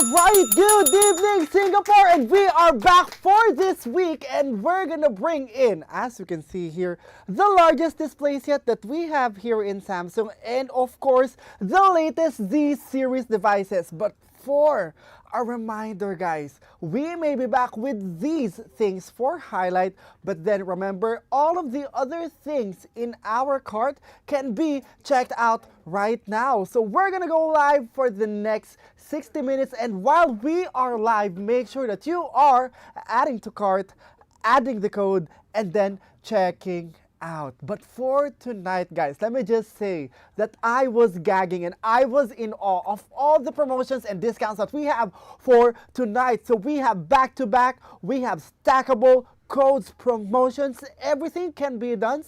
Alright, good evening Singapore, and we are back for this week, and we're gonna bring in, as you can see here, the largest displays yet that we have here in Samsung, and of course, the latest Z series devices. But for a reminder guys, we may be back with these things for highlight, but then remember, all of the other things in our cart can be checked out right now. So we're gonna go live for the next 60 minutes, and while we are live, make sure that you are adding to cart, adding the code, and then checking out. But for tonight guys, let me just say that I was gagging and I was in awe of all the promotions and discounts that we have for tonight. So we have back to back, we have stackable codes, promotions, everything can be done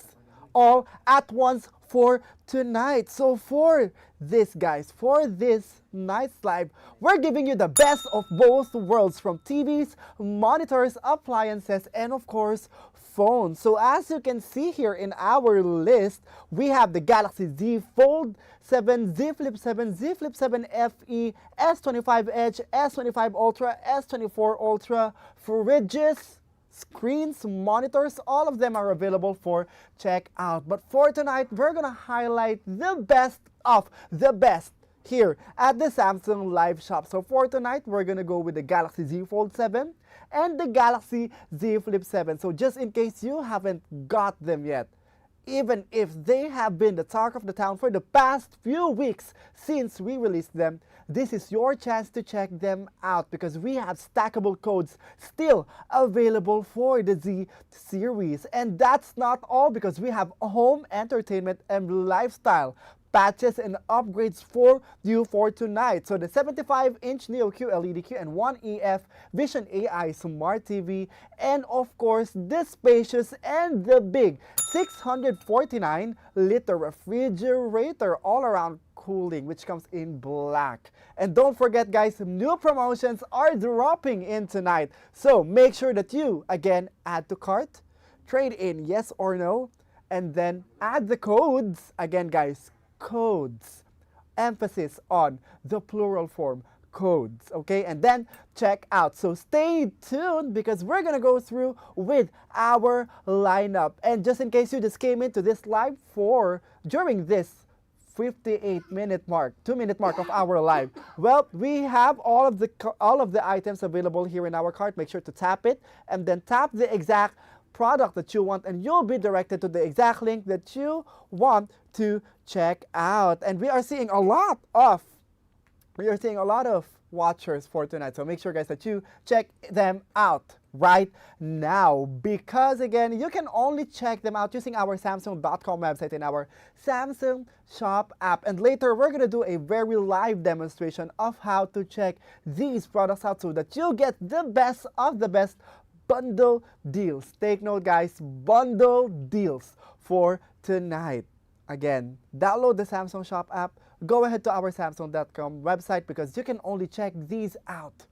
all at once for tonight. So for this guys, for this night's live, we're giving you the best of both worlds, from TVs, monitors, appliances, and of course phones. So as you can see here in our list, we have the Galaxy Z Fold 7, Z Flip 7, Z Flip 7 FE, S25 Edge, S25 Ultra, S24 Ultra, fridges, screens, monitors, all of them are available for checkout. But for tonight, we're gonna highlight the best of the best here at the Samsung Live Shop. So for tonight, we're gonna go with the Galaxy Z Fold 7 and the Galaxy Z Flip 7. So just in case you haven't got them yet, even if they have been the talk of the town for the past few weeks since we released them, this is your chance to check them out, because we have stackable codes still available for the Z series. And that's not all, because we have home entertainment and lifestyle patches and upgrades for you for tonight. So the 75-inch Neo QLED and 1EF Vision AI Smart TV, and of course the spacious and the big 649-liter refrigerator all-around cooling, which comes in black. And don't forget guys, new promotions are dropping in tonight. So make sure that you again add to cart, trade in yes or no, and then add the codes. Again guys, codes, emphasis on the plural form, codes, okay? And then check out. So stay tuned, because we're gonna go through with our lineup. And just in case you just came into this live for during this 58-minute mark, 2-minute mark of our live, well, we have all of the items available here in our cart. Make sure to tap it and then tap the exact product that you want, and you'll be directed to the exact link that you want to check out. And we are seeing a lot of watchers for tonight, so make sure guys that you check them out right now, because again, you can only check them out using our Samsung.com website and our Samsung Shop app. And later we're gonna do a very live demonstration of how to check these products out, so that you'll get the best of the best bundle deals. Take note guys, bundle deals for tonight. Again, download the Samsung Shop app, go ahead to our Samsung.com website, because you can only check these out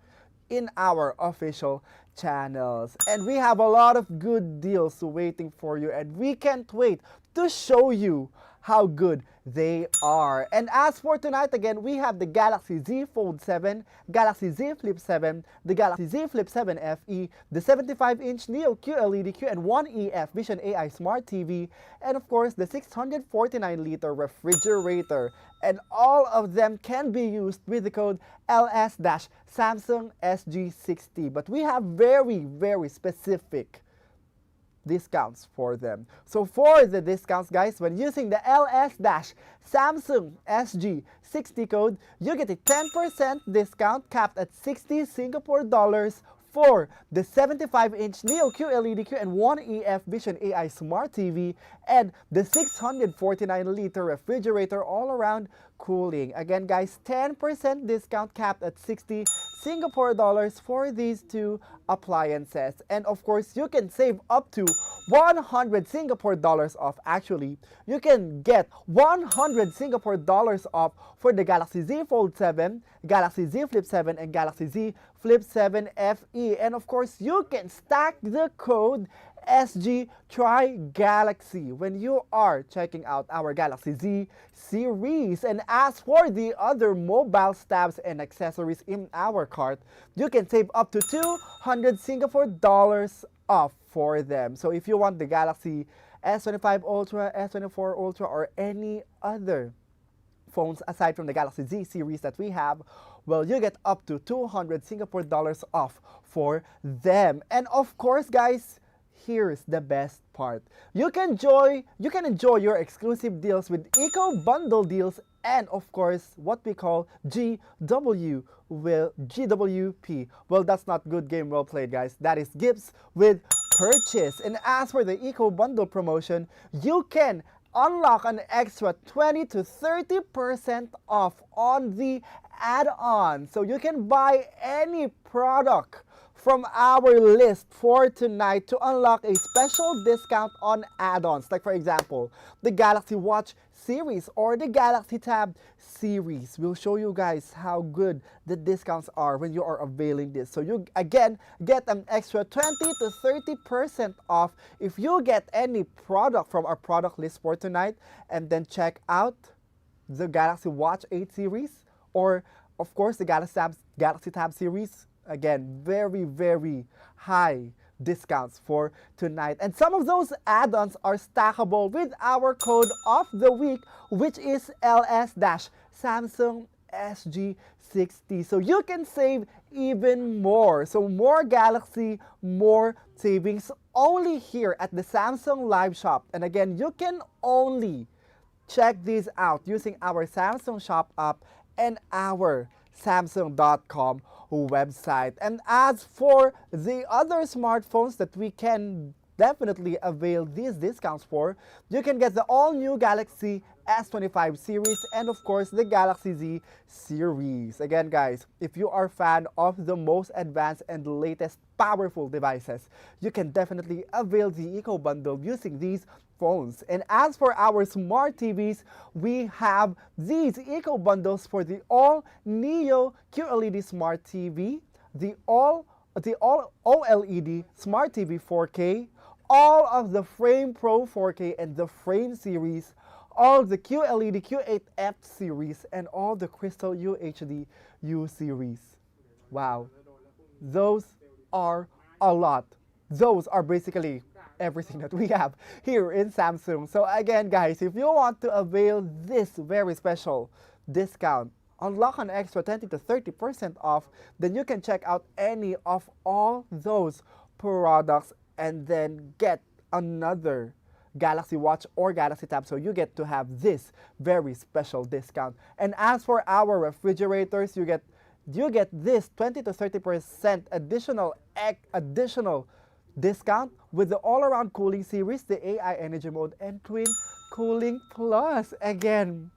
in our official channels. And we have a lot of good deals waiting for you, and we can't wait to show you how good they are. And as for tonight, again, we have the Galaxy Z Fold 7, Galaxy Z Flip 7, the Galaxy Z Flip 7 FE, the 75-inch Neo QLED and 1EF Vision AI Smart TV, and of course the 649-liter refrigerator. And all of them can be used with the code LS-SamsungSG60. But we have very, very specific discounts for them. So for the discounts guys, when using the LS-SamsungSG60 code, you get a 10% discount capped at 60 Singapore dollars for the 75-inch Neo QLED and 1EF Vision AI Smart TV, and the 649-liter refrigerator all-around cooling. Again guys, 10% discount capped at 60 Singapore dollars for these two appliances. And of course, you can save up to 100 Singapore dollars off. Actually, you can get 100 Singapore dollars off for the Galaxy Z Fold 7, Galaxy Z Flip 7, and Galaxy Z Flip 7 FE. And of course, you can stack the code SG Try Galaxy when you are checking out our Galaxy Z series. And as for the other mobile stabs and accessories in our cart, you can save up to 200 Singapore dollars off for them. So if you want the Galaxy S25 Ultra, S24 Ultra, or any other phones aside from the Galaxy Z series that we have, well, you get up to 200 Singapore dollars off for them. And of course, guys, here's the best part. You can enjoy your exclusive deals with Eco Bundle deals and of course what we call GWP. Well, that's not good game well played, guys. That is gifts with purchase. And as for the Eco Bundle promotion, you can unlock an extra 20 to 30% off on the add-on. So you can buy any product from our list for tonight to unlock a special discount on add-ons. Like for example, the Galaxy Watch series or the Galaxy Tab series. We'll show you guys how good the discounts are when you are availing this. So you again get an extra 20 to 30% off if you get any product from our product list for tonight, and then check out the Galaxy Watch 8 series or of course the Galaxy Tab series. Again, very, very high discounts for tonight. And some of those add-ons are stackable with our code of the week, which is LS-Samsung SG60. So you can save even more. So more Galaxy, more savings only here at the Samsung Live Shop. And again, you can only check these out using our Samsung Shop app and our Samsung.com website. And as for the other smartphones that we can definitely avail these discounts for, you can get the all-new Galaxy S25 series and of course the Galaxy Z series. Again, guys, if you are a fan of the most advanced and latest powerful devices, you can definitely avail the Eco Bundle using these phones. And as for our smart TVs, we have these Eco Bundles for the all Neo QLED Smart TV, the all OLED Smart TV 4K, all of the Frame Pro 4K and the Frame series, all the QLED Q8F series, and all the Crystal UHD U series. Wow, those are a lot. Those are basically everything that we have here in Samsung. So again, guys, if you want to avail this very special discount, unlock an extra 20 to 30% off, then you can check out any of all those products and then get another Galaxy Watch or Galaxy Tab, so you get to have this very special discount. And as for our refrigerators, you get this 20 to 30% additional discount with the all-around cooling series, the AI energy mode, and twin cooling plus. Again,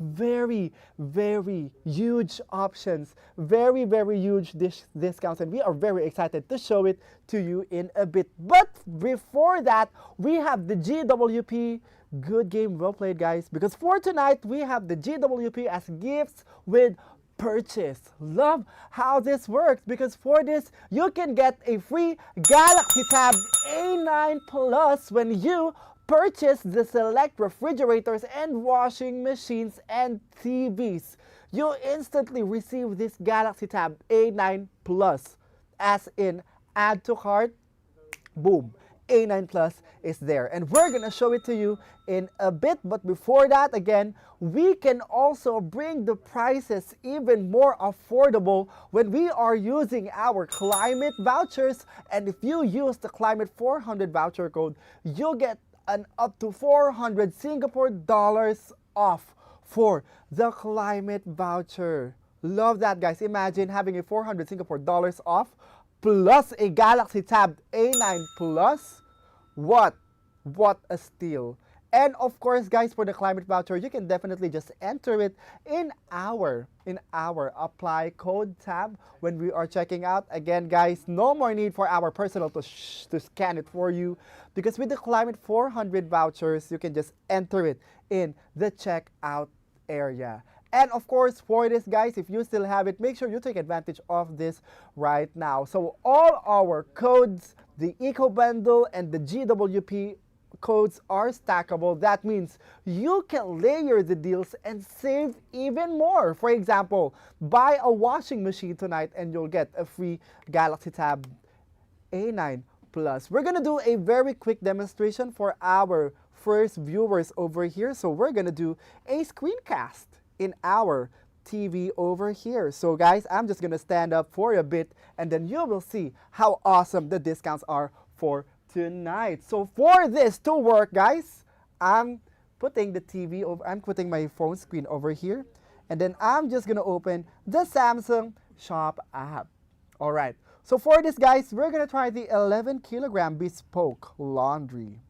very, very huge options, very, very huge discounts, and we are very excited to show it to you in a bit. But before that, we have the GWP. Good game, well played, guys, because for tonight we have the GWP as gifts with purchase. Love how this works, because for this you can get a free Galaxy Tab A9 Plus when you purchase the select refrigerators and washing machines and TVs. You instantly receive this Galaxy Tab A9 Plus, as in add to cart, boom, A9 Plus is there. And we're gonna show it to you in a bit. But before that, again, we can also bring the prices even more affordable when we are using our climate vouchers. And if you use the Climate 400 voucher code, you'll get an up to 400 Singapore dollars off for the climate voucher. Love that, guys. Imagine having a 400 Singapore dollars off plus a Galaxy Tab A9 Plus. What a steal. And of course, guys, for the climate voucher, you can definitely just enter it in our apply code tab when we are checking out. Again, guys, no more need for our personal to scan it for you, because with the climate 400 vouchers, you can just enter it in the checkout area. And of course, for this, guys, if you still have it, make sure you take advantage of this right now. So all our codes, the Eco Bundle and the GWP codes are stackable. That means you can layer the deals and save even more. For example, buy a washing machine tonight and you'll get a free Galaxy Tab A9 Plus. We're gonna do a very quick demonstration for our first viewers over here. So we're gonna do a screencast in our TV over here. So guys, I'm just gonna stand up for a bit and then you will see how awesome the discounts are for tonight. So for this to work, guys, I'm putting the TV over, I'm putting my phone screen over here, and then I'm just gonna open the Samsung Shop app. All right, so for this, guys, we're gonna try the 11 kilogram bespoke laundry.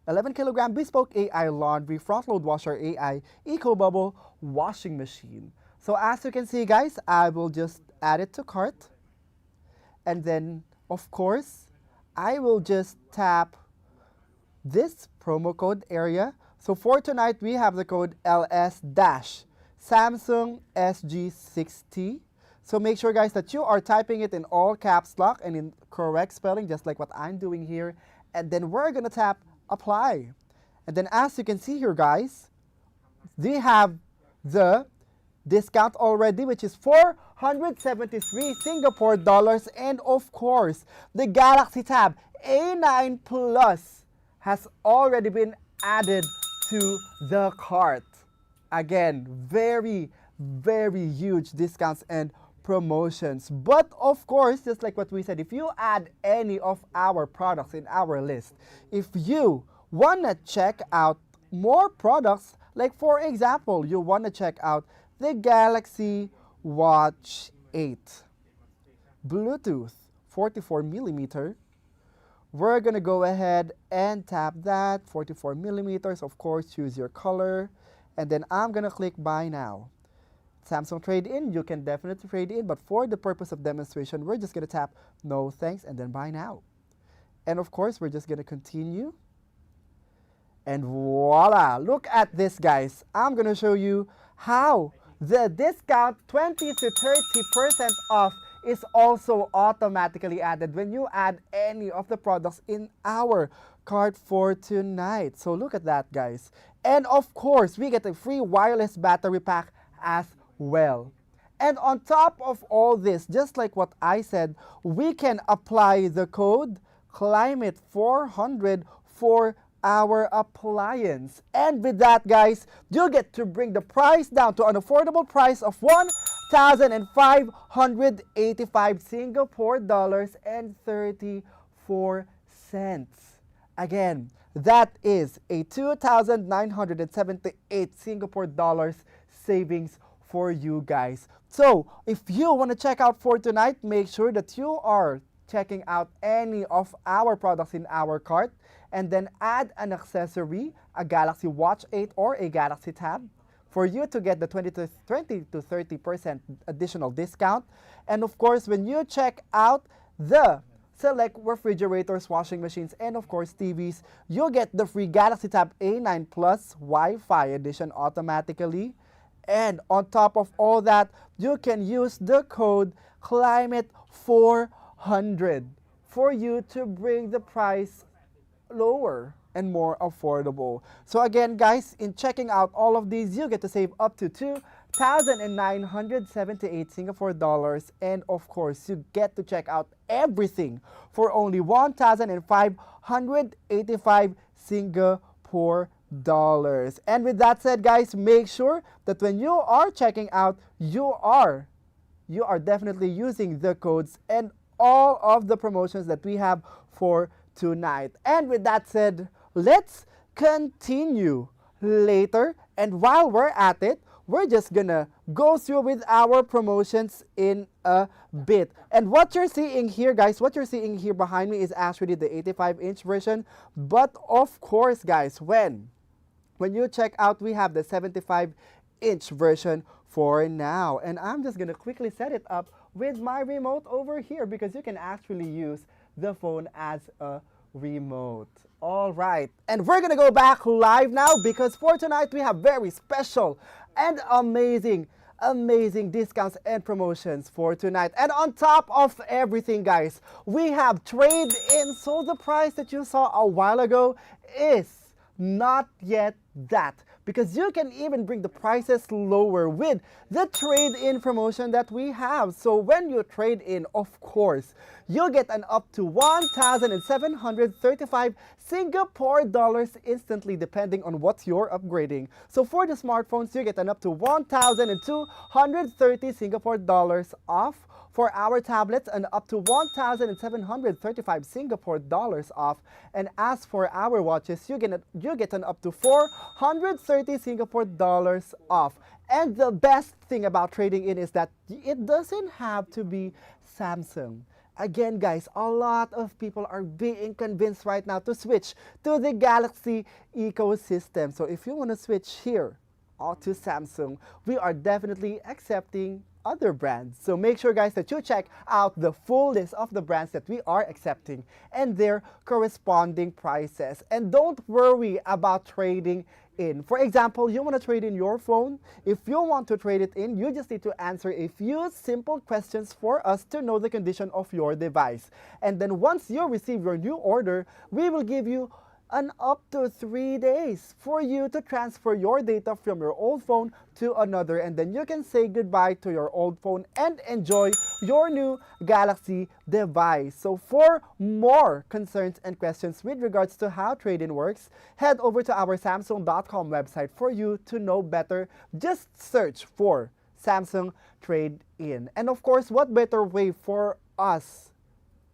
11 kilogram bespoke AI laundry front load washer AI Eco Bubble washing machine. So as you can see, guys, I will just add it to cart, and then of course I will just tap this promo code area. So for tonight, we have the code LS-Samsung SG60. So make sure, guys, that you are typing it in all caps lock and in correct spelling, just like what I'm doing here. And then we're going to tap apply. And then as you can see here, guys, we have the discount already, which is 473 Singapore dollars. And of course, the Galaxy Tab A9 Plus has already been added to the cart. Again, very, very huge discounts and promotions. But of course, just like what we said, if you add any of our products in our list, if you want to check out more products, like for example, you want to check out the Galaxy Watch 8 Bluetooth 44 millimeter, we're gonna go ahead and tap that 44 millimeters. Of course, choose your color, and then I'm gonna click buy now. Samsung trade-in, you can definitely trade in, but for the purpose of demonstration, we're just gonna tap no thanks and then buy now. And of course, we're just gonna continue. And voila, look at this, guys. I'm gonna show you how the discount 20 to 30% off is also automatically added when you add any of the products in our cart for tonight. So look at that, guys. And of course, we get a free wireless battery pack as well. And on top of all this, just like what I said, we can apply the code CLIMATE400 for our appliance. And with that, guys, you get to bring the price down to an affordable price of 1,585 Singapore dollars and 34 cents. Again, that is a 2,978 Singapore dollars savings for you guys. So if you want to check out for tonight, make sure that you are checking out any of our products in our cart, and then add an accessory, a Galaxy Watch 8 or a Galaxy Tab, for you to get the 20 to 30% additional discount. And of course, when you check out the select refrigerators, washing machines, and of course TVs, you'll get the free Galaxy Tab A9 Plus Wi-Fi edition automatically. And on top of all that, you can use the code CLIMATE400 for you to bring the price lower and more affordable. So again, guys, in checking out all of these, you get to save up to 2,978 Singapore dollars, and of course, you get to check out everything for only 1,585 Singapore dollars. And with that said, guys, make sure that when you are checking out, you are definitely using the codes and all of the promotions that we have for tonight. And with that said, let's continue later. And while we're at it, we're just gonna go through with our promotions in a bit. And what you're seeing here, guys, what you're seeing here behind me is actually the 85-inch version. But of course, guys, when you check out, we have the 75-inch version for now. And I'm just going to quickly set it up with my remote over here because you can actually use the phone as a remote. All right, and we're gonna go back live now because for tonight we have very special and amazing discounts and promotions for tonight. And on top of everything, guys, we have trade-in. So the price that you saw a while ago is not yet that, because you can even bring the prices lower with the trade-in promotion that we have. So when you trade in, of course, you'll get an up to 1,735 Singapore dollars instantly, depending on what you're upgrading. So for the smartphones, you get an up to 1,230 Singapore dollars off. For our tablets, and up to 1,735 Singapore dollars off. And as for our watches, you get an up to 430 Singapore dollars off. And the best thing about trading in is that it doesn't have to be Samsung. Again, guys, a lot of people are being convinced right now to switch to the Galaxy ecosystem. So if you want to switch here to Samsung, we are definitely accepting other brands. So make sure, guys, that you check out the full list of the brands that we are accepting and their corresponding prices. And don't worry about trading in. For example, you want to trade in your phone. If you want to trade it in, you just need to answer a few simple questions for us to know the condition of your device. And then once you receive your new order, we will give you an up to 3 days for you to transfer your data from your old phone to another, and then you can say goodbye to your old phone and enjoy your new Galaxy device. So for more concerns and questions with regards to how trade-in works, head over to our Samsung.com website for you to know better. Just search for Samsung Trade-in. And of course, what better way for us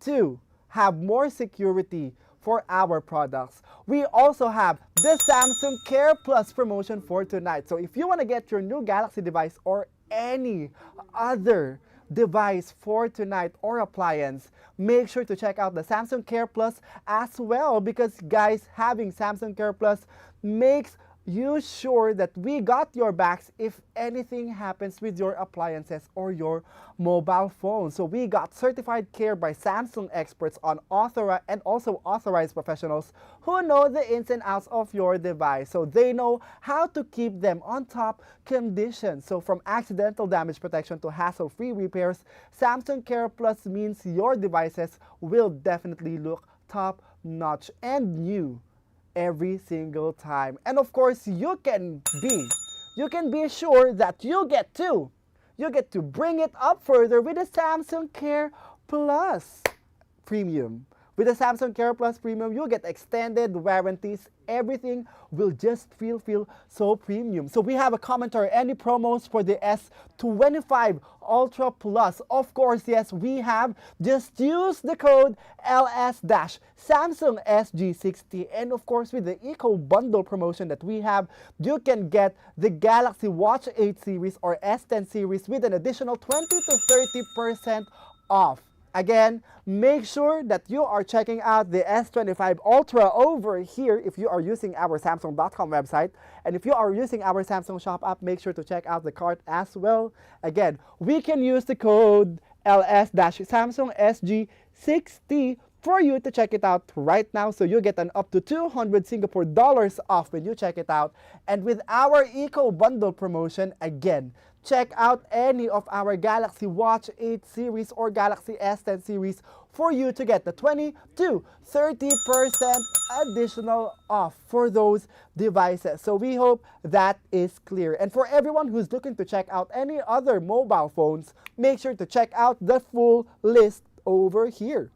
to have more security for our products? We also have the Samsung Care Plus promotion for tonight. So if you want to get your new Galaxy device or any other device for tonight or appliance, make sure to check out the Samsung Care Plus as well, because guys, having Samsung Care Plus makes you sure that we got your backs if anything happens with your appliances or your mobile phone. So we got certified care by Samsung experts on authorized professionals who know the ins and outs of your device. So they know how to keep them on top condition. So from accidental damage protection to hassle-free repairs, Samsung Care Plus means your devices will definitely look top-notch and new every single time. And of course, you can be sure that you get to bring it up further with the Samsung Care Plus Premium. With the Samsung Care Plus Premium, you get extended warranties. Everything will just feel so premium. So we have a commentary. Any promos for the S25 Ultra Plus? Of course, yes, we have. Just use the code LS-Samsung SG60. And of course, with the Eco Bundle promotion that we have, you can get the Galaxy Watch 8 series or S10 series with an additional 20 to 30% off. Again, make sure that you are checking out the S25 Ultra over here if you are using our Samsung.com website. And if you are using our Samsung Shop app, make sure to check out the cart as well. Again, we can use the code LS-Samsung SG60 for you to check it out right now. So you get an up to 200 Singapore dollars off when you check it out. And with our Eco Bundle promotion, again, check out any of our Galaxy Watch 8 series or Galaxy S10 series for you to get the 20 to 30% additional off for those devices. So we hope that is clear. And for everyone who's looking to check out any other mobile phones, make sure to check out the full list over here.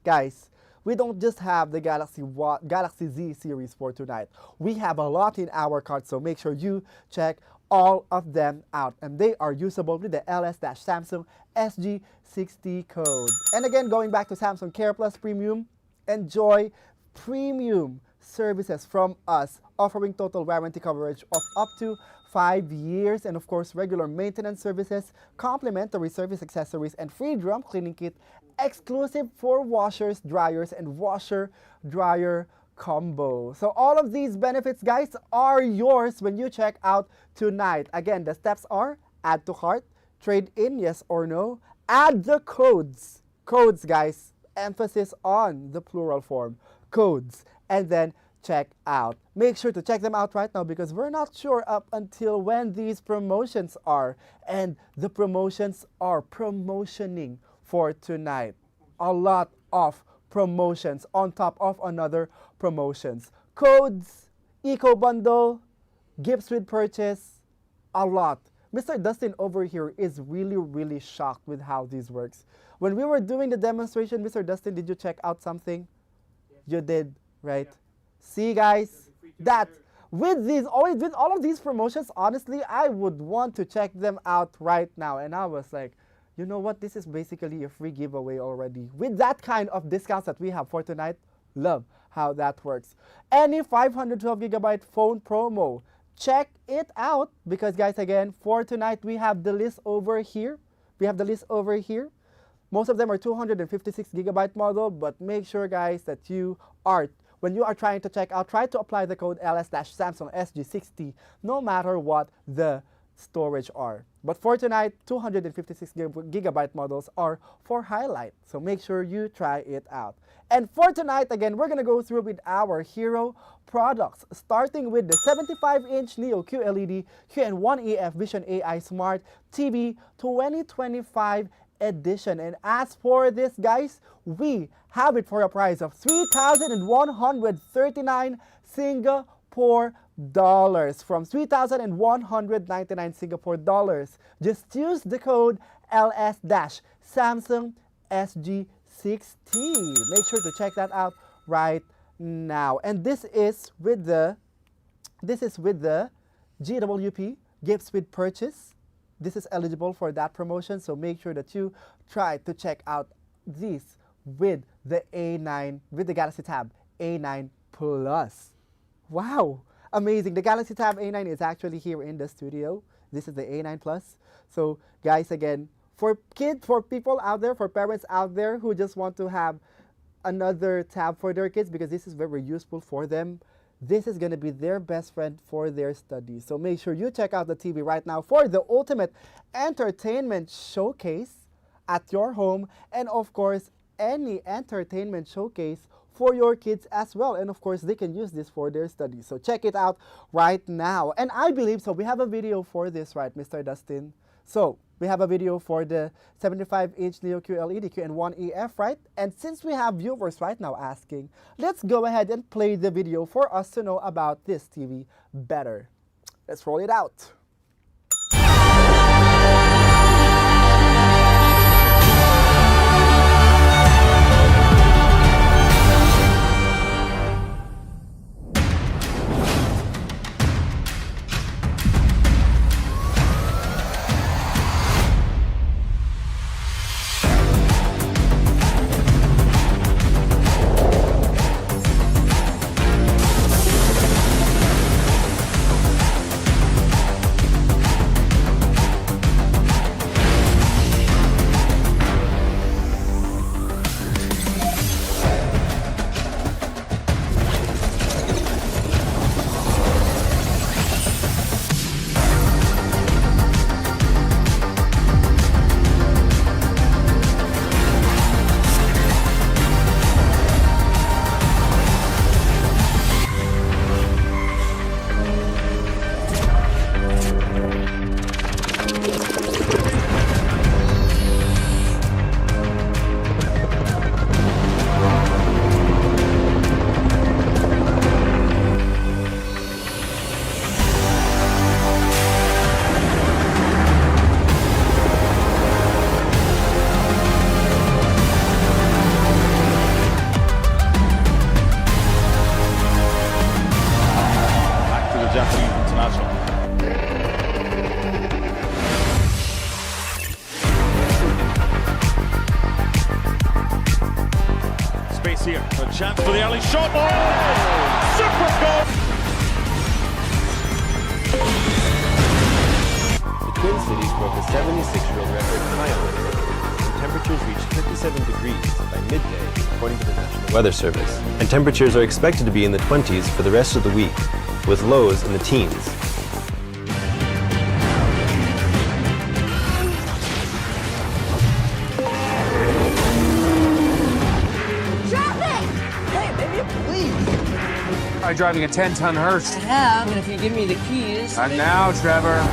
Guys, we don't just have the Galaxy Z series for tonight. We have a lot in our cart, so make sure you check all of them out. And they are usable with the LS-Samsung SG60 code. And again, going back to Samsung Care Plus Premium, enjoy premium services from us, offering total warranty coverage of up to 5 years, and of course regular maintenance services, complimentary service accessories, and free drum cleaning kit exclusive for washers, dryers, and washer dryer combo. So all of these benefits, guys, are yours when you check out tonight. Again, the steps are add to cart, trade in, yes or no, add the codes, guys, emphasis on the plural form, codes, and then check out. Make sure to check them out right now because we're not sure up until when these promotions are, and the promotions are promotioning for tonight. A lot of promotions on top of another promotions. Codes, eco bundle, gifts with purchase, a lot. Mr. Dustin over here is really shocked with how this works. When we were doing the demonstration, Mr. Dustin, did you check out something? Yes. You did, right? Yeah. See, guys, that with all of these promotions, honestly, I would want to check them out right now. And I was like, you know what? This is basically a free giveaway already. With that kind of discounts that we have for tonight, love how that works. Any 512GB phone promo, check it out because, guys, again, for tonight, we have the list over here. Most of them are 256GB model, but make sure, guys, that when you are trying to check out, try to apply the code LS-Samsung SG60 no matter what the storage are. But for tonight, 256GB models are for highlight. So make sure you try it out. And for tonight, again, we're going to go through with our hero products, starting with the 75-inch Neo QLED QN1EF Vision AI Smart TV 2025 edition. And as for this, guys, we have it for a price of 3,139 Singapore dollars, from 3,199 Singapore dollars. Just use the code LS-Samsung SG60. Make sure to check that out right now. And this is with the GWP gifts with purchase. This is eligible for that promotion, so make sure that you try to check out these with the A9, with the Galaxy Tab A9 Plus. Wow, amazing. The Galaxy Tab A9 is actually here in the studio. This is the A9 Plus. So, guys, again, for kids, for people out there, for parents out there who just want to have another tab for their kids because this is very useful for them, this is going to be their best friend for their studies. So make sure you check out the TV right now for the ultimate entertainment showcase at your home, and of course, any entertainment showcase for your kids as well. And of course, they can use this for their studies. So check it out right now. And I believe so. We have a video for this, right, Mr. Dustin? So we have a video for the 75-inch Neo QLED QN1EF, right? And since we have viewers right now asking, let's go ahead and play the video for us to know about this TV better. Let's roll it out. Here, a chance for the early shot. Oh! reciprocal. The Twin Cities broke a 76-year-old record high on the day. Temperatures reached 57 degrees by midday, according to the National Weather Service. And temperatures are expected to be in the 20s for the rest of the week, with lows in the teens. I'm driving a 10-ton hearse. I have, and if you give me the keys. Not now, Trevor.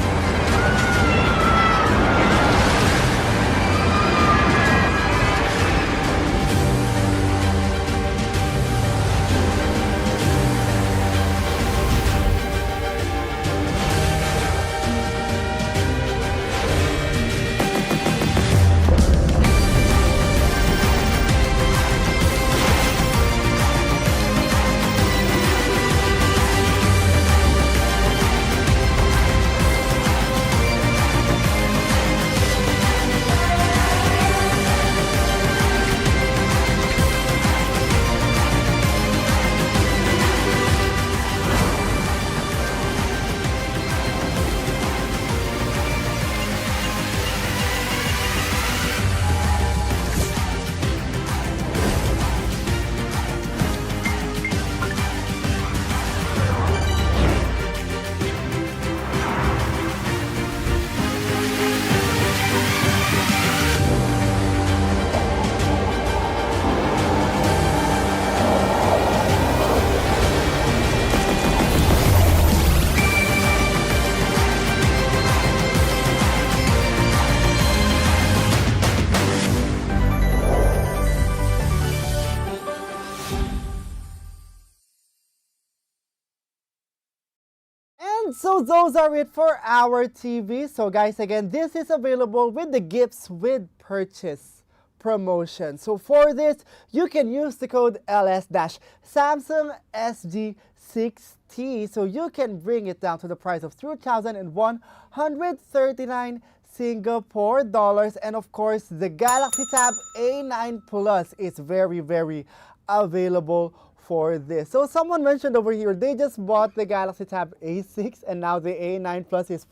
So those are it for our TV. So guys, again, this is available with the gifts with purchase promotion. So for this, you can use the code LS-Samsung SG60. So you can bring it down to the price of 2,139 Singapore dollars. And of course, the Galaxy Tab A9 Plus is very, very available for this. So someone mentioned over here, they just bought the Galaxy Tab A6 and now the A9 Plus is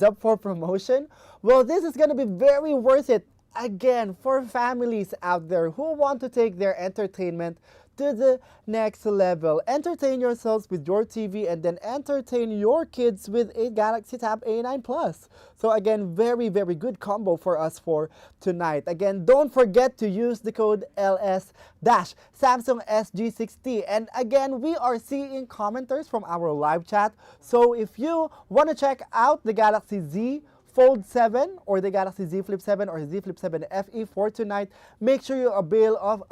up for promotion. Well, this is going to be very worth it, again, for families out there who want to take their entertainment to the next level. Entertain yourselves with your TV and then entertain your kids with a Galaxy Tab A9 Plus. So again, very, very good combo for us for tonight. Again, don't forget to use the code LS-Samsung SG60. And again, we are seeing commenters from our live chat. So if you want to check out the Galaxy Z Fold 7 or the Galaxy Z Flip 7 or Z Flip 7 FE for tonight, make sure you avail of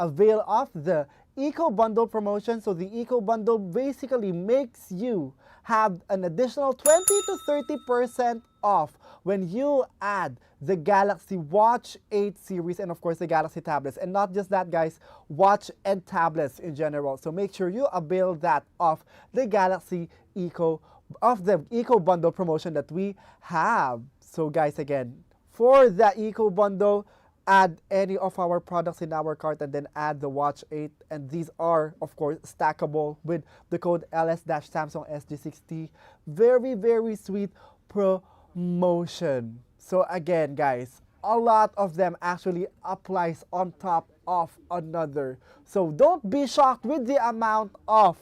the Eco Bundle promotion. So the Eco Bundle basically makes you have an additional 20 to 30% off when you add the Galaxy Watch 8 series and of course the Galaxy tablets. And not just that, guys, watch and tablets in general. So make sure you avail that of the Galaxy Eco Bundle promotion that we have. So guys, again, for the Eco Bundle, add any of our products in our cart and then add the Watch 8. And these are, of course, stackable with the code LS-Samsung SG60. Very, very sweet promotion. So again, guys, a lot of them actually applies on top of another. So don't be shocked with the amount of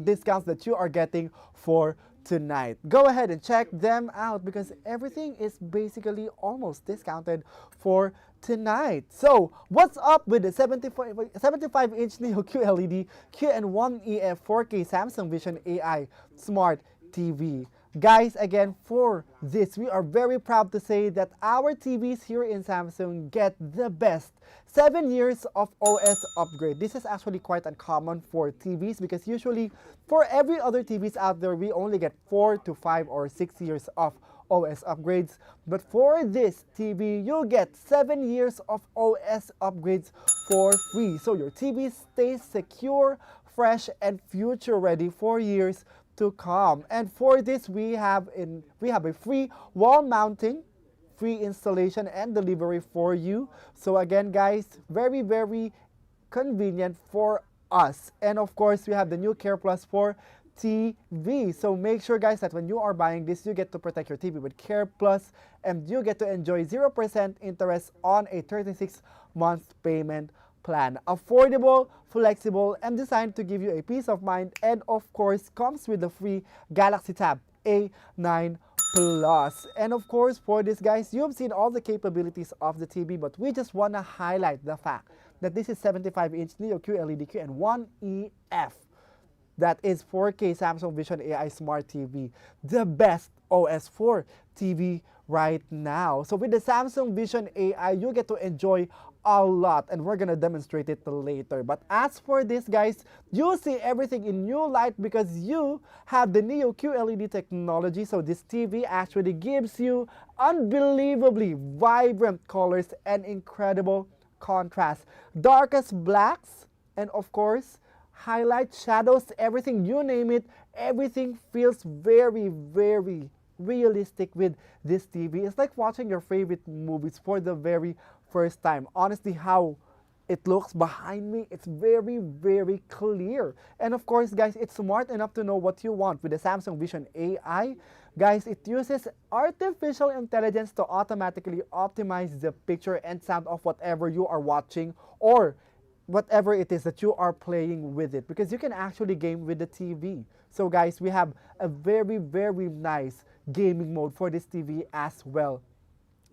discounts that you are getting for tonight. Go ahead and check them out because everything is basically almost discounted for tonight. So what's up with the 75-inch Neo QLED QN1EF 4K Samsung Vision AI Smart TV? Guys, again, for this, we are very proud to say that our TVs here in Samsung get the best 7 years of OS upgrade. This is actually quite uncommon for TVs because usually for every other TVs out there, we only get 4 to 5 or 6 years of OS upgrades. But for this TV, you'll get 7 years of OS upgrades for free. So your TV stays secure, fresh, and future ready for years to come. And for this, we have a free wall mounting, free installation and delivery for you. So again, guys, very, very convenient for us. And of course, we have the new Care Plus for TV. So make sure, guys, that when you are buying this, you get to protect your TV with Care Plus, and you get to enjoy 0% interest on a 36-month payment plan. Affordable, flexible, and designed to give you a peace of mind, and of course, comes with the free Galaxy Tab A9 Plus. And of course, for this, guys, you've seen all the capabilities of the TV, but we just want to highlight the fact that this is 75-inch Neo QLED and 1EF. That is 4K Samsung Vision AI Smart TV, the best OS for TV right now. So with the Samsung Vision AI, you get to enjoy a lot, and we're gonna demonstrate it later. But as for this, guys, you see everything in new light because you have the Neo QLED technology. So this TV actually gives you unbelievably vibrant colors and incredible contrast. Darkest blacks, and of course, highlights, shadows, everything, you name it, everything feels very, very realistic with this TV. It's like watching your favorite movies for the very first time. Honestly, how it looks behind me, it's very, very clear. And of course, guys, it's smart enough to know what you want. With the Samsung Vision AI, guys, it uses artificial intelligence to automatically optimize the picture and sound of whatever you are watching, or whatever it is that you are playing with it, because you can actually game with the TV. So guys, we have a very, very nice gaming mode for this TV as well.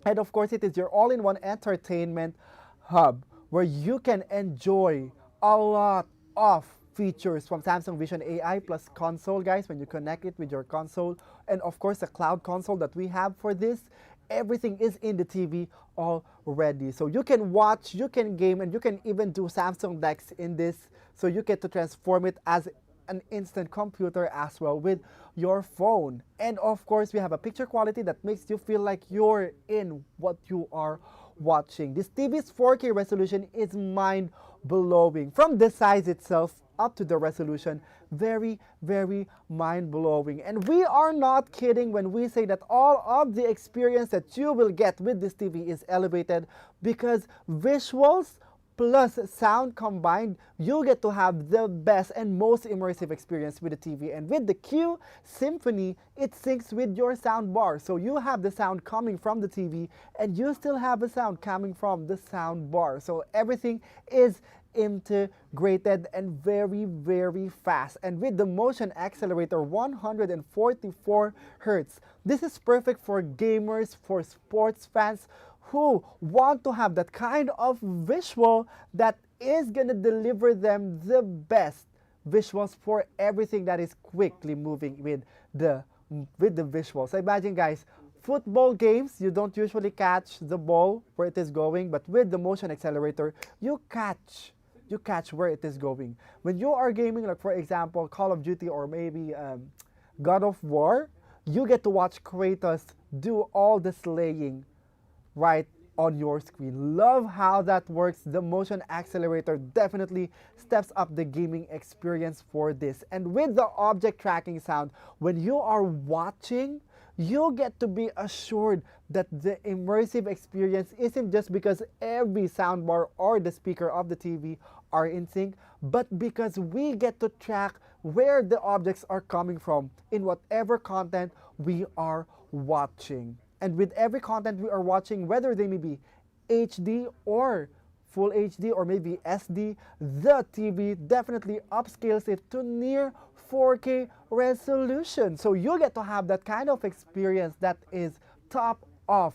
And of course, it is your all-in-one entertainment hub where you can enjoy a lot of features from Samsung Vision AI plus console, guys, when you connect it with your console. And of course, the cloud console that we have for this, everything is in the TV already. So you can watch, you can game, and you can even do Samsung decks in this. So you get to transform it as an instant computer as well with your phone. And of course, we have a picture quality that makes you feel like you're in what you are watching. This TV's 4K resolution is mind-blowing. From the size itself up to the resolution, very, very mind-blowing. And we are not kidding when we say that all of the experience that you will get with this TV is elevated, because visuals plus sound combined, you get to have the best and most immersive experience with the TV. And with the Q Symphony, it syncs with your sound bar. So you have the sound coming from the TV, and you still have the sound coming from the sound bar. So everything is integrated and very, very fast. And with the motion accelerator 144 Hz, this is perfect for gamers, for sports fans who want to have that kind of visual that is gonna deliver them the best visuals for everything that is quickly moving with the visuals. So imagine, guys, football games, you don't usually catch the ball where it is going, but with the motion accelerator, you catch where it is going. When you are gaming, like for example, Call of Duty or maybe God of War, you get to watch Kratos do all the slaying right on your screen. Love how that works. The motion accelerator definitely steps up the gaming experience for this. And with the object tracking sound, when you are watching, you get to be assured that the immersive experience isn't just because every soundbar or the speaker of the TV are in sync, but because we get to track where the objects are coming from in whatever content we are watching. And with every content we are watching, whether they may be HD or Full HD or maybe SD, the TV definitely upscales it to near 4K resolution. So you get to have that kind of experience that is top of,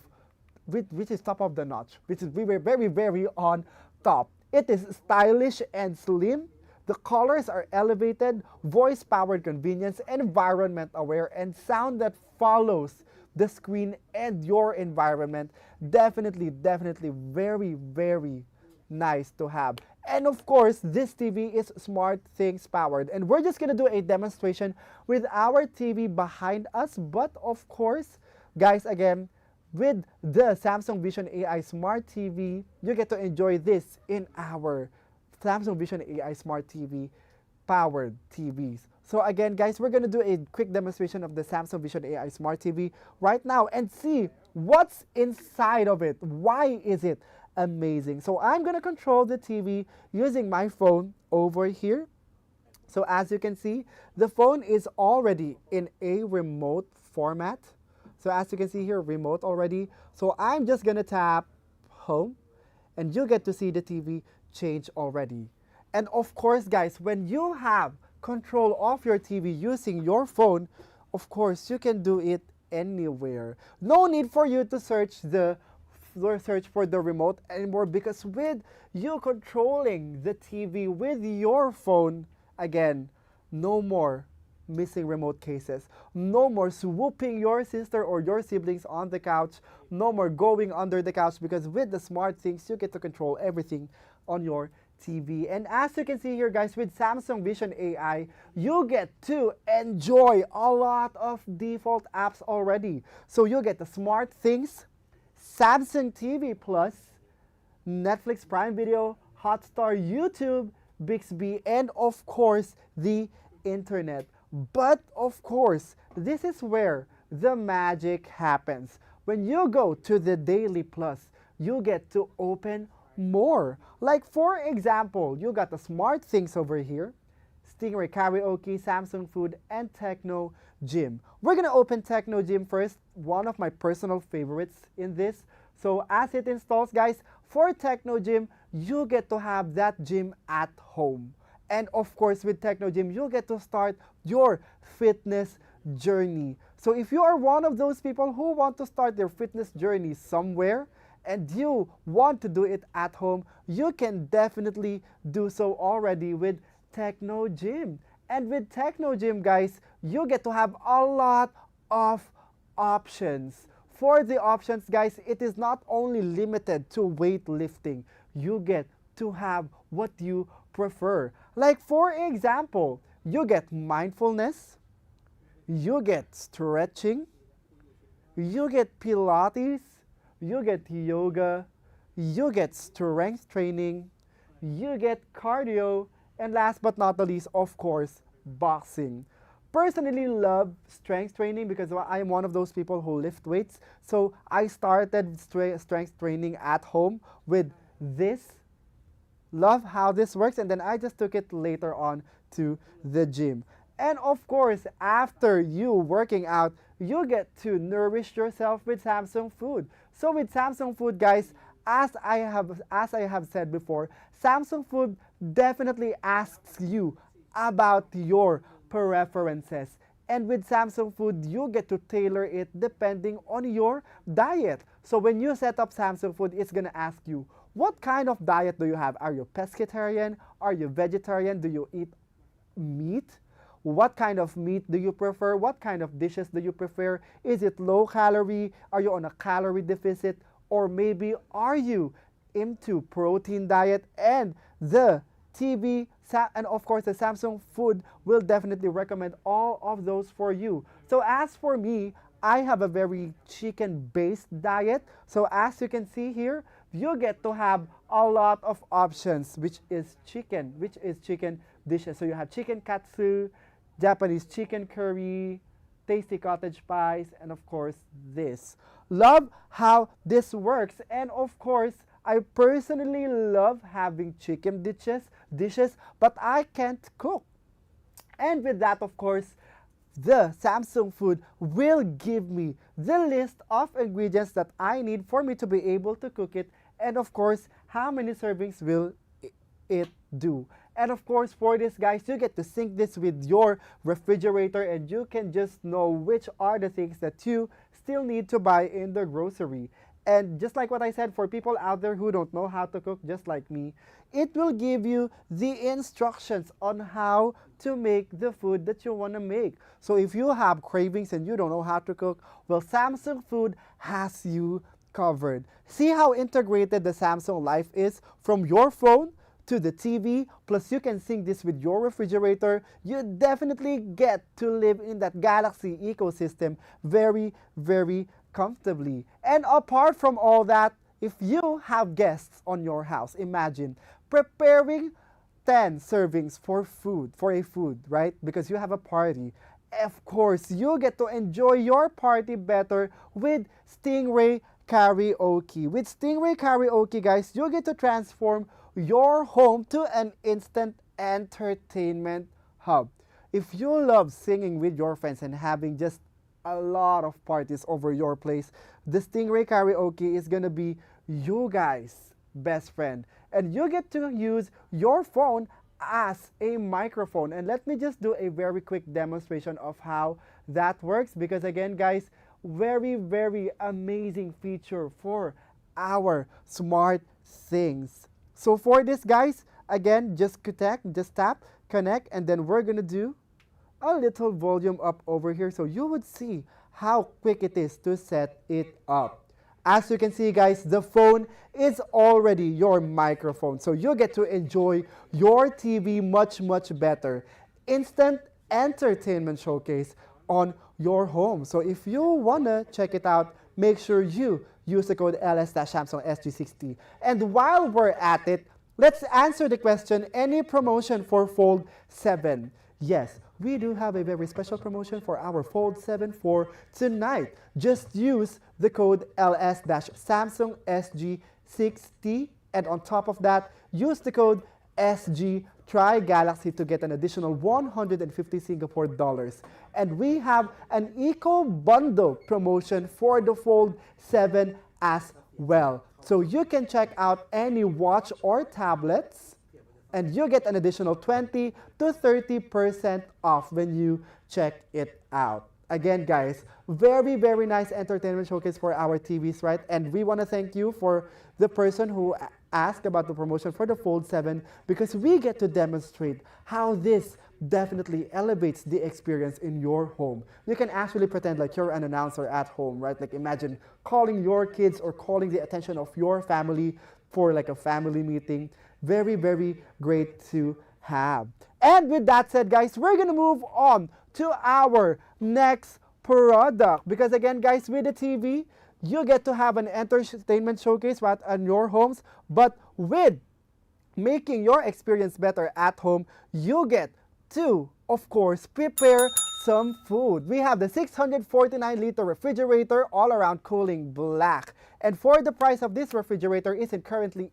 which is top of the notch, which is very, very, very on top. It is stylish and slim. The colors are elevated, voice-powered convenience, environment aware, and sound that follows the screen and your environment. Definitely very, very nice to have. And of course, this TV is SmartThings powered. And we're just gonna do a demonstration with our TV behind us. But of course, guys, again, with the Samsung Vision AI Smart TV, you get to enjoy this in our Samsung Vision AI Smart TV powered TVs. So again, guys, we're gonna do a quick demonstration of the Samsung Vision AI Smart TV right now and see what's inside of it. Why is it amazing. So I'm gonna control the TV using my phone over here. So as you can see, the phone is already in a remote format. So as you can see here, remote already. So I'm just gonna tap home and you get to see the TV change already. And of course, guys, when you have control of your TV using your phone, of course, you can do it anywhere. No need for you to search for the remote anymore, because with you controlling the TV with your phone, again, no more missing remote cases. No more swooping your sister or your siblings on the couch. No more going under the couch, because with the smart things, you get to control everything on your TV. And as you can see here, guys, with Samsung Vision AI, you get to enjoy a lot of default apps already. So you get the smart things, Samsung TV Plus, Netflix Prime Video, Hotstar, YouTube, Bixby, and of course, the internet. But of course, this is where the magic happens. When you go to the Daily Plus, you get to open more. Like for example, you got the smart things over here, Stingray Karaoke, Samsung Food, and Techno Gym. We're gonna open Techno Gym first, one of my personal favorites in this. So as it installs, guys, for Techno Gym, you get to have that gym at home. And of course, with Techno Gym, you'll get to start your fitness journey. So if you are one of those people who want to start their fitness journey somewhere, and you want to do it at home, you can definitely do so already with Techno Gym. And with Techno Gym, guys, you get to have a lot of options. For the options, guys, it is not only limited to weightlifting. You get to have what you prefer. Like for example, you get mindfulness, you get stretching, you get Pilates, you get yoga, you get strength training, you get cardio, and last but not the least, of course, boxing. Personally love strength training because I am one of those people who lift weights. So I started strength training at home with this. Love how this works, and then I just took it later on to the gym. And of course, after you working out, you get to nourish yourself with Samsung Food. So with Samsung Food, guys, as I have said before, Samsung Food definitely asks you about your preferences. And with Samsung Food, you get to tailor it depending on your diet. So when you set up Samsung Food, it's gonna ask you, what kind of diet do you have? Are you pescatarian? Are you vegetarian? Do you eat meat? What kind of meat do you prefer? What kind of dishes do you prefer? Is it low calorie? Are you on a calorie deficit? Or maybe are you into protein diet? And the TV and of course the Samsung Food will definitely recommend all of those for you. So as for me, I have a very chicken-based diet. So as you can see here, you get to have a lot of options, which is chicken dishes. So you have chicken katsu, Japanese chicken curry, tasty cottage pies, and of course this. Love how this works. And of course, I personally love having chicken dishes, but I can't cook. And with that, of course, the Samsung Food will give me the list of ingredients that I need for me to be able to cook it, and of course, how many servings will it do. And of course, for this, guys, you get to sync this with your refrigerator, and you can just know which are the things that you still need to buy in the grocery. And just like what I said, for people out there who don't know how to cook, just like me, it will give you the instructions on how to make the food that you want to make. So if you have cravings and you don't know how to cook, well, Samsung Food has you covered. See how integrated the Samsung Life is from your phone to the TV, plus you can sync this with your refrigerator. You definitely get to live in that Galaxy ecosystem very, very comfortably. And apart from all that, if you have guests on your house, imagine preparing 10 servings for a food, right? Because you have a party. Of course, you get to enjoy your party better with Stingray Karaoke. With Stingray Karaoke, guys, you get to transform your home to an instant entertainment hub. If you love singing with your friends and having just a lot of parties over your place, the Stingray Karaoke is gonna be you guys' best friend. And you get to use your phone as a microphone. And let me just do a very quick demonstration of how that works, because again, guys, very, very amazing feature for our smart things. So for this, guys, again, just tap, connect, and then we're gonna do a little volume up over here so you would see how quick it is to set it up. As you can see, guys, the phone is already your microphone, so you get to enjoy your TV much, much better. Instant entertainment showcase on your home. So if you wanna check it out, make sure you use the code LS-Samsung-SG60. And while we're at it, let's answer the question, any promotion for Fold 7? Yes, we do have a very special promotion for our Fold 7 for tonight. Just use the code LS-Samsung-SG60, and on top of that, use the code SG Try Galaxy to get an additional 150 Singapore dollars. And we have an Eco Bundle promotion for the Fold 7 as well. So you can check out any watch or tablets, and you get an additional 20 to 30% off when you check it out. Again, guys, very, very nice entertainment showcase for our TVs, right? And we want to thank you for the person who asked about the promotion for the Fold 7, because we get to demonstrate how this definitely elevates the experience in your home. You can actually pretend like you're an announcer at home, right? Like imagine calling your kids or calling the attention of your family for like a family meeting. Very, very great to have. And with that said, guys, we're gonna move on to our next product, because again, guys, with the TV, you get to have an entertainment showcase right on your homes, but with making your experience better at home, you get to, of course, prepare some food. We have the 649-liter refrigerator, all-around cooling black. And for the price of this refrigerator, it is currently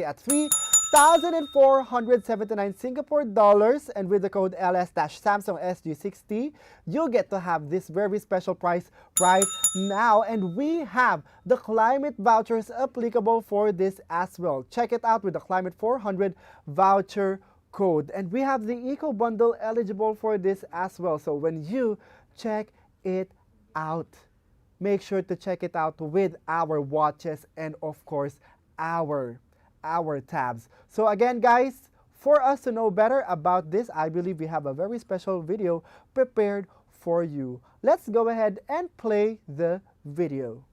at 3,479 Singapore dollars, and with the code LS-Samsung-SG60, you get to have this very special price right now. And we have the climate vouchers applicable for this as well. Check it out with the Climate 400 voucher code. And we have the Eco Bundle eligible for this as well. So when you check it out, make sure to check it out with our watches and of course our tabs. So again, guys, for us to know better about this, I believe we have a very special video prepared for you. Let's go ahead and play the video.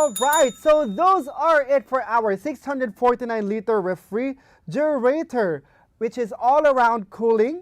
Alright, so those are it for our 649-liter refrigerator, which is all around cooling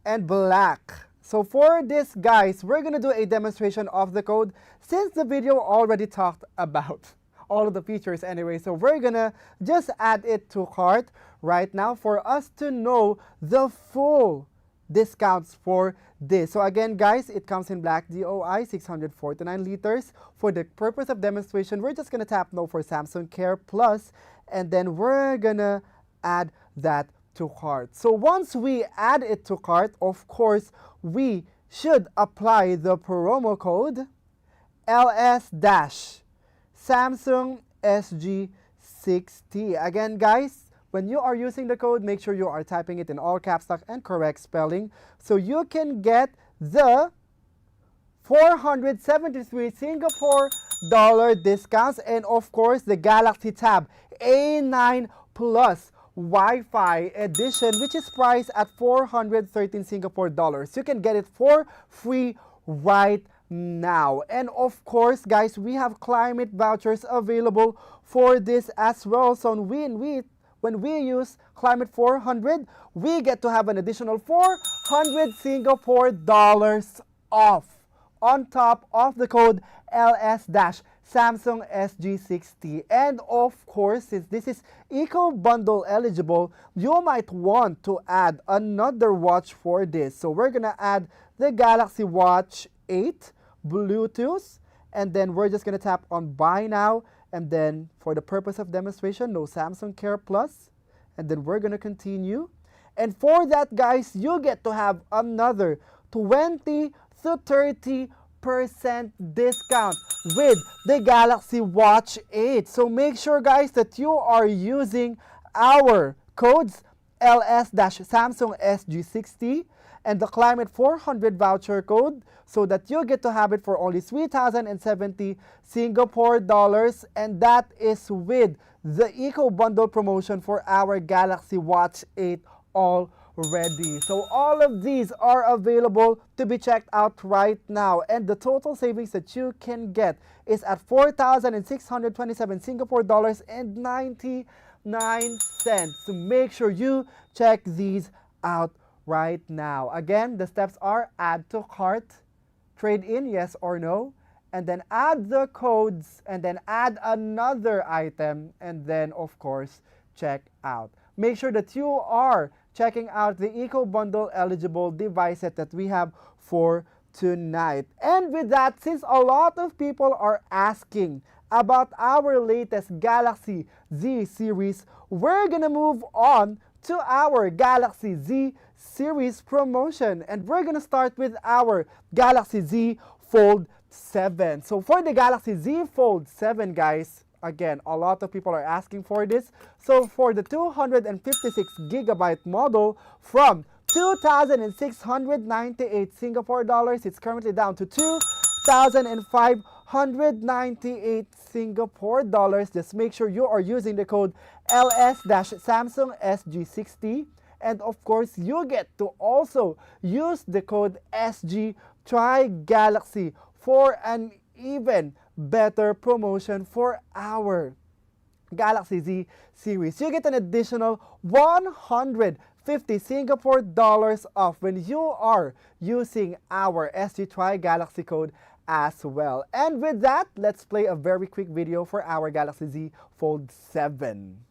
and black. So for this, guys, we're gonna do a demonstration of the code since the video already talked about all of the features anyway. So we're gonna just add it to cart right now for us to know the full discounts for this. So again, guys, it comes in black DOI, 649 liters. For the purpose of demonstration, we're just gonna tap no for Samsung Care Plus, and then we're gonna add that to cart. So once we add it to cart, of course, we should apply the promo code LS-Samsung SG60. Again, guys, when you are using the code, make sure you are typing it in all caps lock and correct spelling so you can get the 473 Singapore dollar discounts, and of course the Galaxy Tab A9 Plus Wi-Fi edition, which is priced at 413 Singapore dollars. You can get it for free right now. And of course, guys, we have climate vouchers available for this as well. So when we use Climate 400, we get to have an additional 400 Singapore dollars off on top of the code LS-Samsung SG60. And of course, since this is Eco Bundle eligible, you might want to add another watch for this. So we're gonna add the Galaxy Watch 8 Bluetooth, and then we're just gonna tap on buy now, and then for the purpose of demonstration, no Samsung Care Plus, and then we're gonna continue. And for that, guys, you get to have another 20 to 30% discount with the Galaxy Watch 8. So make sure, guys, that you are using our codes LS-Samsung SG60 and the Climate 400 voucher code so that you get to have it for only 3,070 Singapore dollars, and that is with the Eco Bundle promotion for our Galaxy Watch 8 already. So all of these are available to be checked out right now, and the total savings that you can get is at 4,627 Singapore dollars and 99 cents. So make sure you check these out right now. Again, the steps are add to cart, trade in yes or no, and then add the codes, and then add another item, and then of course check out. Make sure that you are checking out the Eco Bundle eligible devices that we have for tonight. And with that, since a lot of people are asking about our latest Galaxy Z series, we're gonna move on to our Galaxy Z series promotion, and we're gonna start with our Galaxy Z Fold 7. So for the Galaxy Z Fold 7, guys, again, a lot of people are asking for this. So for the 256GB model from 2,698 Singapore dollars, it's currently down to 2,598 Singapore dollars. Just make sure you are using the code LS-Samsung SG60. And of course, you get to also use the code SG Try Galaxy for an even better promotion for our Galaxy Z series. You get an additional 150 Singapore dollars off when you are using our SG Try Galaxy code as well. And with that, let's play a very quick video for our Galaxy Z Fold 7.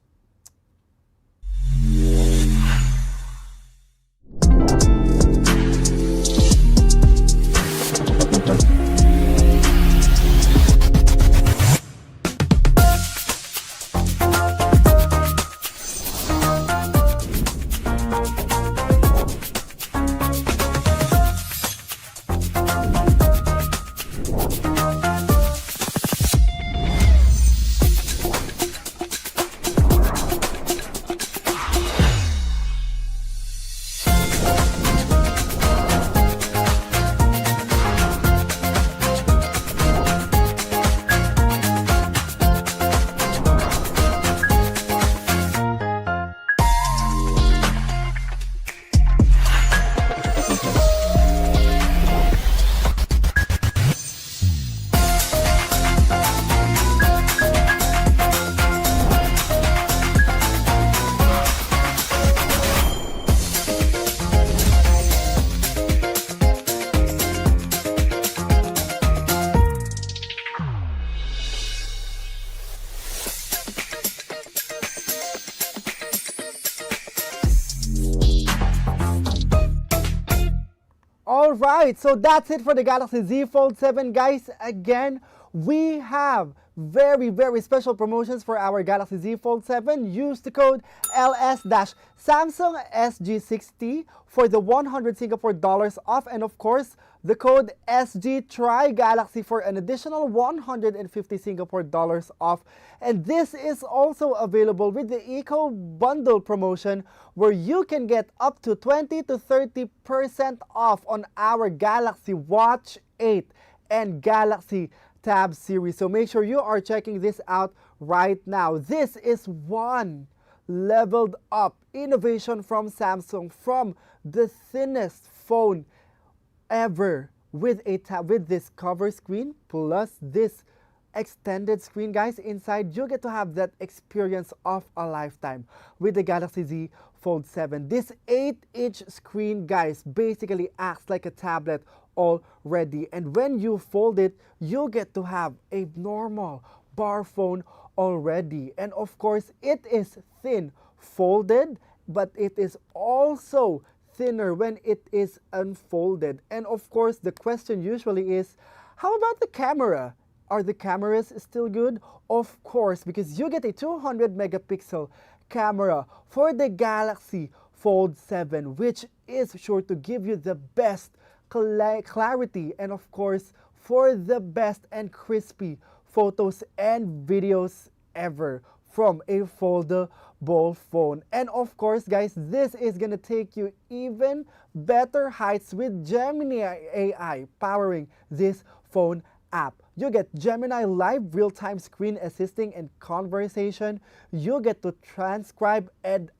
Alright, so that's it for the Galaxy Z Fold 7, guys. Again, we have very special promotions for our Galaxy Z Fold 7. Use the code LS-Samsung SG60 for the 100 Singapore dollars off, and of course the code SG Try Galaxy for an additional 150 Singapore dollars off. And this is also available with the Eco Bundle promotion, where you can get up to 20 to 30% off on our Galaxy Watch 8 and Galaxy Tab series. So make sure you are checking this out right now. This is one leveled up innovation from Samsung, from the thinnest phone ever with this cover screen plus this extended screen, guys. Inside, you get to have that experience of a lifetime with the Galaxy Z Fold 7. This 8-inch screen, guys, basically acts like a tablet already, and when you fold it, you get to have a normal bar phone already. And of course, it is thin folded, but it is also thinner when it is unfolded. And of course, the question usually is, how about the camera? Are the cameras still good? Of course, because you get a 200 megapixel camera for the Galaxy Fold 7, which is sure to give you the best clarity, and of course, for the best and crispy photos and videos ever from a foldable phone. And of course, guys, this is gonna take you even better heights with Gemini AI powering this phone app. You get Gemini Live real-time screen assisting and conversation. You get to transcribe and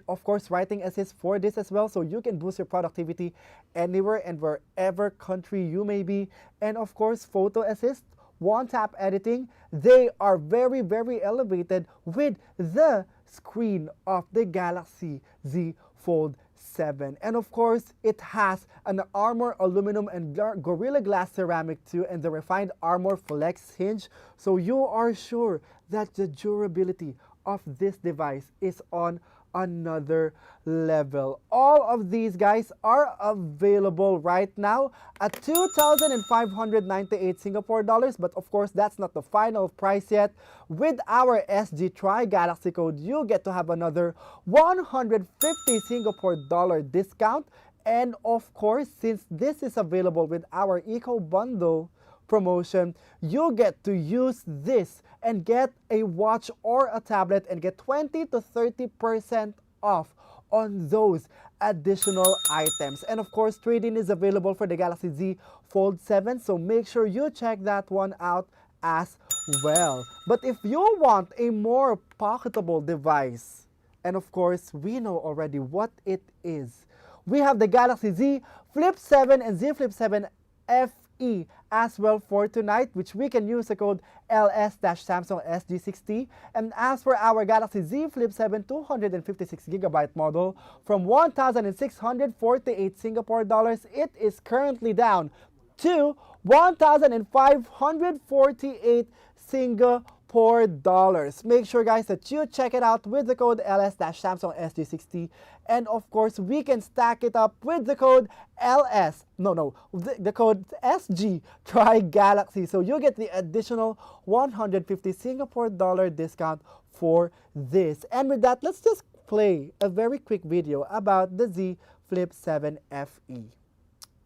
of course writing assist for this as well, so you can boost your productivity anywhere and wherever country you may be. And of course, photo assist, one-tap editing. They are very elevated with the screen of the Galaxy Z Fold 7. And of course, it has an Armor aluminum and Gorilla Glass ceramic too, and the refined Armor Flex hinge, so you are sure that the durability of this device is on another level. All of these, guys, are available right now at 2,598 Singapore dollars, but of course that's not the final price yet. With our SG Try Galaxy code, you get to have another 150 Singapore dollar discount. And of course, since this is available with our Eco Bundle promotion, you get to use this and get a watch or a tablet and get 20 to 30% off on those additional items. And of course, trade-in is available for the Galaxy Z Fold 7, so make sure you check that one out as well. But if you want a more pocketable device, and of course, we know already what it is, we have the Galaxy Z Flip 7 and Z Flip 7 FE as well for tonight, which we can use the code LS-Samsung SG60. And as for our Galaxy Z Flip 7 256GB model, from 1,648 Singapore dollars, it is currently down to 1,548 Singapore dollars. Make sure, guys, that you check it out with the code LS-Samsung SG60. And of course, we can stack it up with the code the code SG Try Galaxy. So you get the additional 150 Singapore dollar discount for this. And with that, let's just play a very quick video about the Z Flip 7 FE.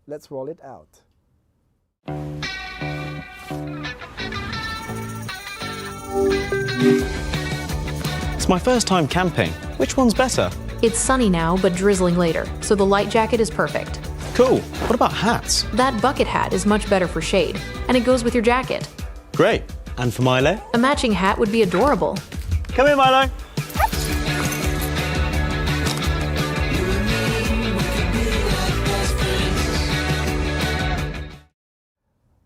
Let's roll it out. It's my first time camping. Which one's better? It's sunny now, but drizzling later, so the light jacket is perfect. Cool. What about hats? That bucket hat is much better for shade, and it goes with your jacket. Great. And for Milo? A matching hat would be adorable. Come here, Milo.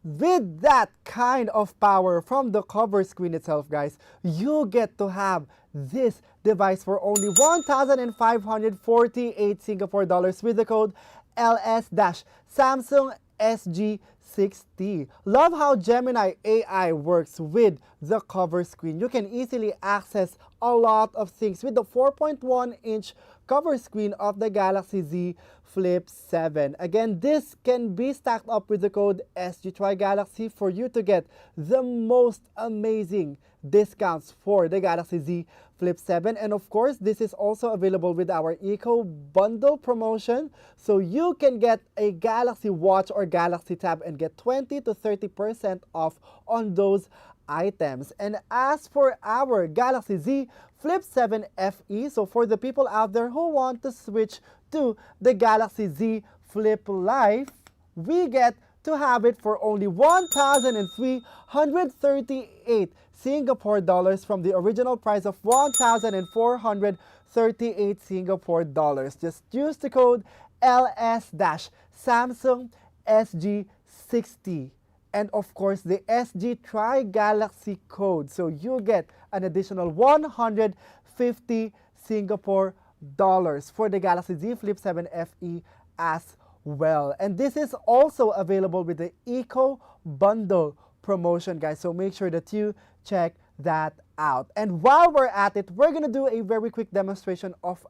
With that kind of power from the cover screen itself, guys, you get to have this device for only 1,548 Singapore dollars with the code LS-Samsung SG60. 60. Love how Gemini AI works with the cover screen. You can easily access a lot of things with the 4.1-inch cover screen of the Galaxy Z Flip 7. Again, this can be stacked up with the code SGTryGalaxy for you to get the most amazing discounts for the Galaxy Z Flip 7. And of course, this is also available with our Eco Bundle promotion. So you can get a Galaxy Watch or Galaxy Tab and get 20 to 30% off on those items. And as for our Galaxy Z Flip 7 FE, so for the people out there who want to switch to the Galaxy Z Flip Life, we get to have it for only 1,338 Singapore dollars from the original price of 1,438 Singapore dollars. Just use the code LS-Samsung SG60. And of course, the SG Try Galaxy code. So you get an additional 150 Singapore dollars for the Galaxy Z Flip 7 FE as well. And this is also available with the Eco Bundle promotion, guys. So make sure that you check that out. And while we're at it, we're gonna do a very quick demonstration of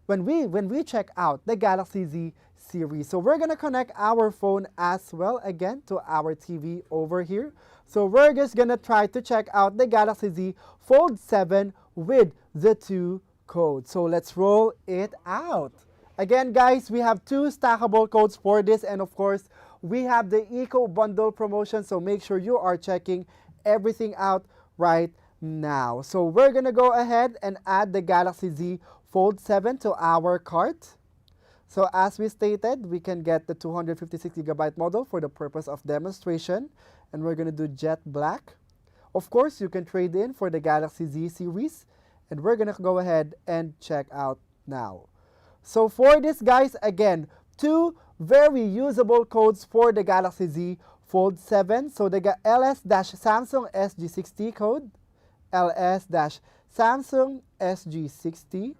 when we check out the Galaxy Z series. So we're gonna connect our phone as well again to our TV over here. So we're just gonna try to check out the Galaxy Z Fold 7 with the 2 codes. So let's roll it out. Again, guys, we have 2 stackable codes for this, and of course, we have the Eco Bundle promotion, so make sure you are checking everything out right now. So we're gonna go ahead and add the Galaxy Z Fold 7 to our cart. So as we stated, we can get the 256GB model for the purpose of demonstration, and we're gonna do jet black. Of course, you can trade in for the Galaxy Z series, and we're gonna go ahead and check out now. So for this, guys, again, 2 very usable codes for the Galaxy Z Fold 7. So the LS-Samsung SG60 code, LS-Samsung SG60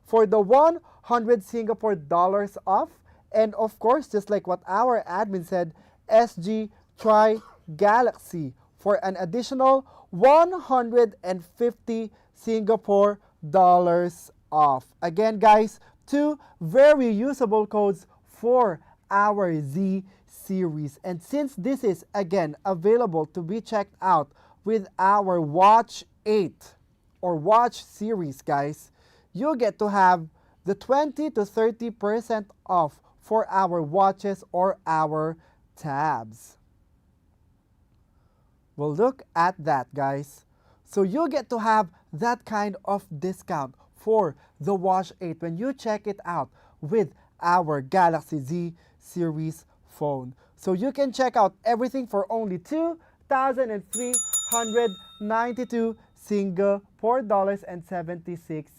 for the 100 Singapore dollars off. And of course, just like what our admin said, SG Try Galaxy for an additional 150 Singapore dollars off. Again, guys, 2 very usable codes for our Z series. And since this is, again, available to be checked out with our Watch 8 or Watch series, guys, you get to have the 20 to 30% off for our watches or our tabs. Well, look at that, guys. So you get to have that kind of discount for the Watch 8 when you check it out with our Galaxy Z series phone. So you can check out everything for only 2,392 Singapore dollars and 76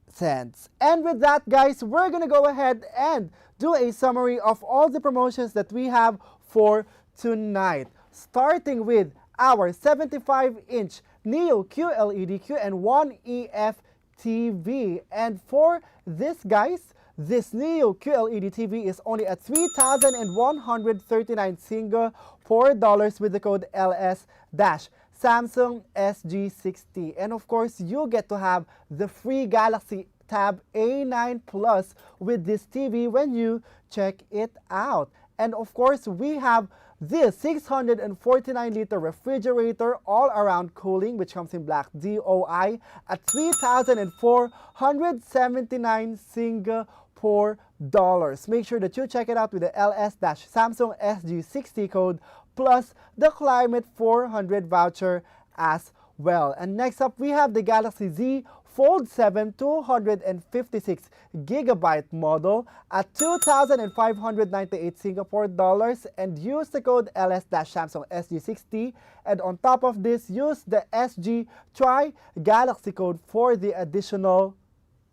cents. And with that, guys, we're gonna go ahead and do a summary of all the promotions that we have for tonight, starting with our 75-inch Neo QLED QN1EF TV. And for this, guys, this Neo QLED TV is only at 3,139 Singapore dollars with the code LS-Samsung SG60. And of course, you get to have the free Galaxy Tab A9 Plus with this TV when you check it out. And of course, we have this 649-liter refrigerator all-around cooling, which comes in black DOI at 3,479 Singapore dollars. Make sure that you check it out with the LS-Samsung SG60 code plus the Climate 400 voucher as well. And next up, we have the Galaxy Z Fold 7 256GB model at 2,598 Singapore dollars, and use the code LS-Samsung SG60. And on top of this, use the SG Try Galaxy code for the additional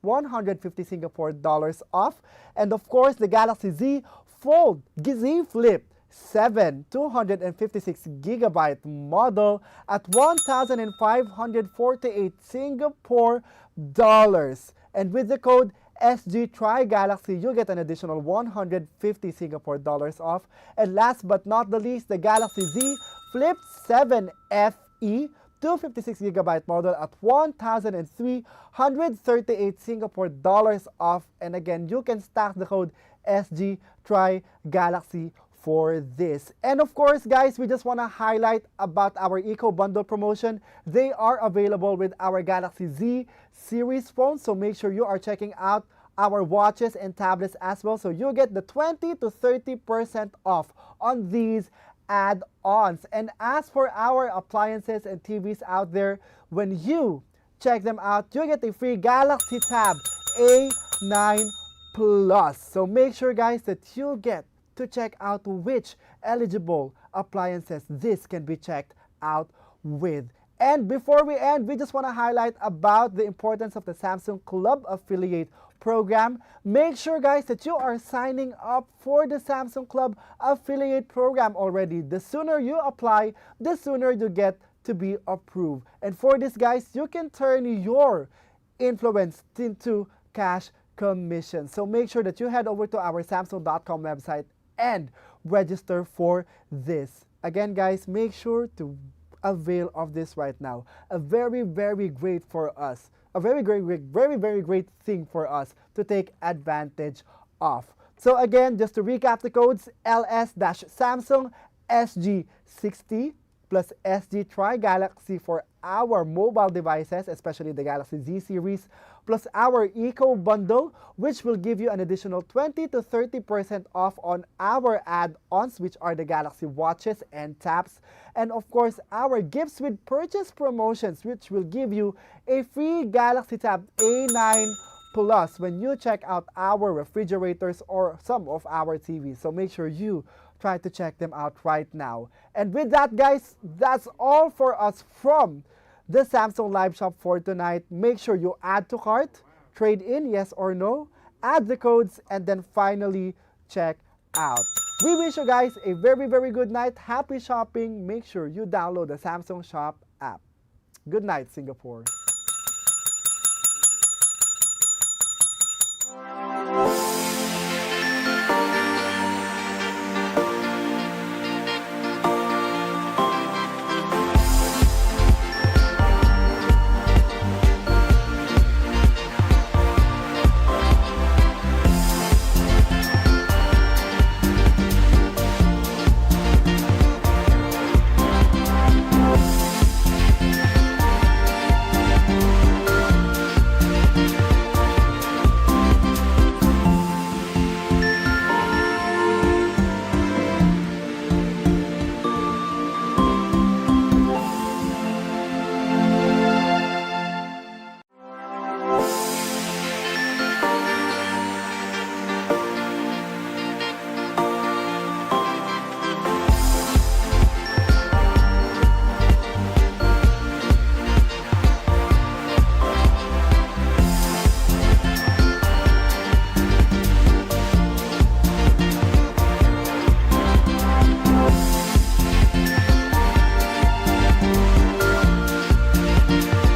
150 Singapore dollars off. And of course, the Galaxy Z Flip 7 256GB model at 1,548 Singapore dollars, and with the code SG Tri Galaxy, you get an additional 150 Singapore dollars off. And last but not the least, the Galaxy Z Flip 7 FE 256GB model at 1,338 Singapore dollars off. And again, you can stack the code SG Tri Galaxy for this. And of course, guys, we just want to highlight about our Eco Bundle promotion. They are available with our Galaxy Z series phones, so make sure you are checking out our watches and tablets as well. So you get the 20 to 30% off on these add-ons. And as for our appliances and TVs out there, when you check them out, you get a free Galaxy Tab A9 Plus. So make sure, guys, that you get to check out which eligible appliances this can be checked out with. And before we end, we just want to highlight about the importance of the Samsung Club Affiliate Program. Make sure, guys, that you are signing up for the Samsung Club Affiliate Program already. The sooner you apply, the sooner you get to be approved. And for this, guys, you can turn your influence into cash commission. So make sure that you head over to our Samsung.com website and register for this. Again, guys, make sure to avail of this right now. A very, very great for us. A very great thing for us to take advantage of. So again, just to recap the codes, LS-Samsung SG60 plus SG Tri Galaxy for our mobile devices, especially the Galaxy Z series, plus our Eco Bundle, which will give you an additional 20 to 30% off on our add-ons, which are the Galaxy watches and tabs. And of course, our gifts with purchase promotions, which will give you a free Galaxy Tab A9 Plus when you check out our refrigerators or some of our TVs. So make sure you try to check them out right now. And with that, guys, that's all for us from the Samsung Live Shop for tonight. Make sure you add to cart, trade in, yes or no, add the codes, and then finally check out. We wish you guys a very, very good night. Happy shopping. Make sure you download the Samsung Shop app. Good night, Singapore.